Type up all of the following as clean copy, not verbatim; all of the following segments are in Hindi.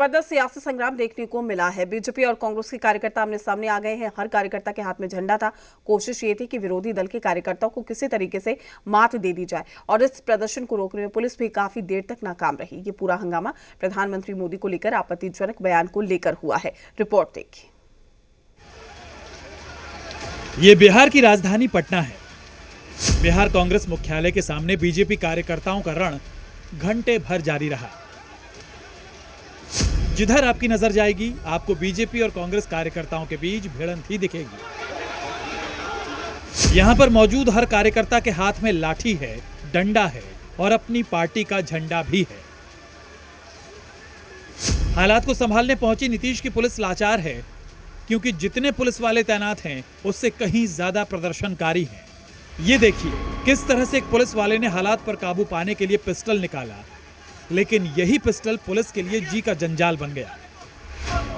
जबरदस्त सियासी संग्राम देखने को मिला है। बीजेपी और कांग्रेस के कार्यकर्ता आमने सामने आ गए हैं। हर कार्यकर्ता के हाथ में झंडा था। कोशिश ये थी कि विरोधी दल के कार्यकर्ताओं को किसी तरीके से मात दे दी जाए और इस प्रदर्शन को रोकने में पुलिस भी काफी देर तक नाकाम रही। ये पूरा हंगामा प्रधानमंत्री मोदी को लेकर आपत्तिजनक बयान को लेकर हुआ है। रिपोर्ट देखिए। ये बिहार की राजधानी पटना है। बिहार कांग्रेस मुख्यालय के सामने बीजेपी कार्यकर्ताओं का रण घंटे भर जारी रहा। जिधर आपकी नजर जाएगी आपको बीजेपी और कांग्रेस कार्यकर्ताओं के बीच भिड़ंत ही दिखेगी। यहां पर मौजूद हर कार्यकर्ता के हाथ में लाठी है, डंडा है और अपनी पार्टी का झंडा भी है। हालात को संभालने पहुंची नीतीश की पुलिस लाचार है, क्योंकि जितने पुलिस वाले तैनात हैं उससे कहीं ज्यादा प्रदर्शनकारी हैं। ये देखिए किस तरह से एक पुलिस वाले ने हालात पर काबू पाने के लिए पिस्टल निकाला, लेकिन यही पिस्टल पुलिस के लिए जी का जंजाल बन गया।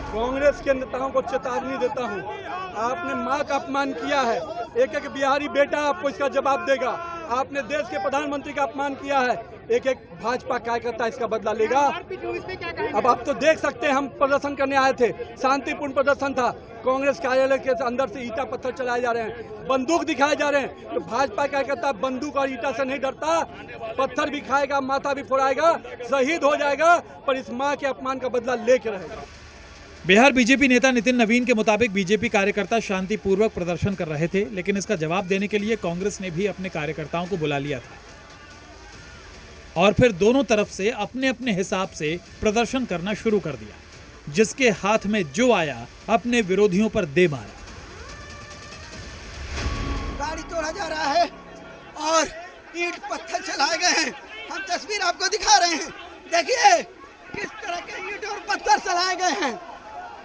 कांग्रेस के नेताओं को चेतावनी देता हूं, आपने मां का अपमान किया है। एक एक बिहारी बेटा आपको इसका जवाब देगा। आपने देश के प्रधानमंत्री का अपमान किया है, एक एक भाजपा कार्यकर्ता इसका बदला लेगा। अब आप तो देख सकते हैं, हम प्रदर्शन करने आए थे, शांतिपूर्ण प्रदर्शन था। कांग्रेस कार्यालय के अंदर से ईटा पत्थर चलाए जा रहे हैं, बंदूक दिखाए जा रहे हैं। तो भाजपा कार्यकर्ता बंदूक और ईटा से नहीं डरता, पत्थर भी खाएगा, माथा भी फोड़ाएगा, शहीद हो जाएगा, पर इस मां के अपमान का बदला लेके रहेगा। बिहार बीजेपी नेता नितिन नवीन के मुताबिक बीजेपी कार्यकर्ता शांतिपूर्वक प्रदर्शन कर रहे थे, लेकिन इसका जवाब देने के लिए कांग्रेस ने भी अपने कार्यकर्ताओं को बुला लिया था और फिर दोनों तरफ से अपने अपने हिसाब से प्रदर्शन करना शुरू कर दिया। जिसके हाथ में जो आया अपने विरोधियों पर दे मारा। गाड़ी तोड़ा जा रहा है और ईंट पत्थर चलाए गए हैं। हम तस्वीर आपको दिखा रहे हैं, देखिए किस तरह के ईंट और पत्थर चलाए गए हैं।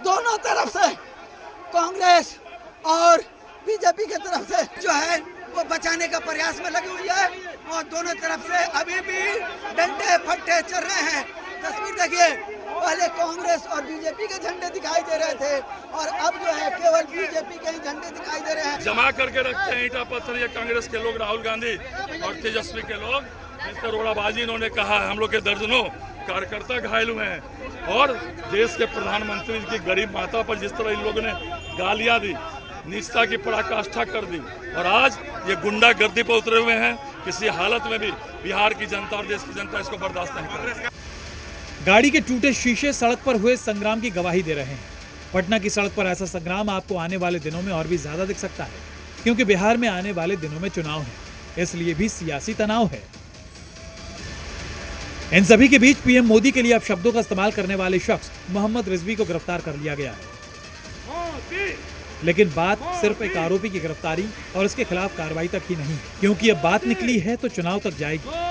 दोनों तरफ से कांग्रेस और बीजेपी की तरफ से जो है वो बचाने का प्रयास में लगी हुई है और दोनों तरफ से अभी भी डंडे फट्टे चल रहे हैं। तस्वीर देखिए, पहले कांग्रेस और बीजेपी के झंडे दिखाई दे रहे थे और अब जो है केवल बीजेपी के ही झंडे दिखाई दे रहे हैं। जमा करके रखते हैं ईंटा पत्थर ये कांग्रेस के लोग, राहुल गांधी और तेजस्वी के लोग। इस करोड़ाबाजी इन्होंने कहा है। हम लोग के दर्जनों कार्यकर्ता घायल हुए हैं और देश के प्रधानमंत्री की गरीब माता पर जिस तरह इन लोगों ने गालियां दी, नीचता की पराकाष्ठा कर दी और आज ये गुंडागर्दी पर उतरे हुए हैं। किसी हालत में भी बिहार की जनता और देश की जनता इसको बर्दाश्त नहीं करेगी। गाड़ी के टूटे शीशे सड़क पर हुए संग्राम की गवाही दे रहे हैं। पटना की सड़क पर ऐसा संग्राम आपको आने वाले दिनों में और भी ज्यादा दिख सकता है, क्योंकि बिहार में आने वाले दिनों में चुनाव है, इसलिए भी सियासी तनाव है। इन सभी के बीच पीएम मोदी के लिए अब शब्दों का इस्तेमाल करने वाले शख्स मोहम्मद रिजवी को गिरफ्तार कर लिया गया है। लेकिन बात सिर्फ एक आरोपी की गिरफ्तारी और उसके खिलाफ कार्रवाई तक ही नहीं है, क्योंकि अब बात निकली है तो चुनाव तक जाएगी।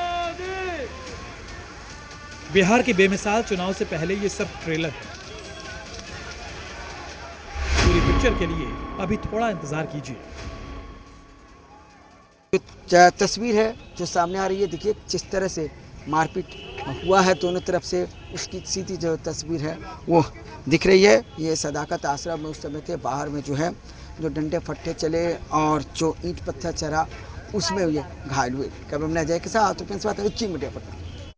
बिहार के बेमिसाल चुनाव से पहले ये सिर्फ ट्रेलर है। पूरी पिक्चर के लिए अभी थोड़ा इंतजार कीजिए। जो तस्वीर है जो सामने आ रही है, देखिए जिस तरह से मारपीट हुआ है दोनों तरफ से, उसकी सीधी जो तस्वीर है वो दिख रही है। ये सदाकत आश्रम में उस समय थे, बाहर में जो है जो डंडे फट्टे चले और जो ईंट पत्थर चढ़ा उसमें ये घायल हुए। कभी हमने अजय के साथ मीडिया पर।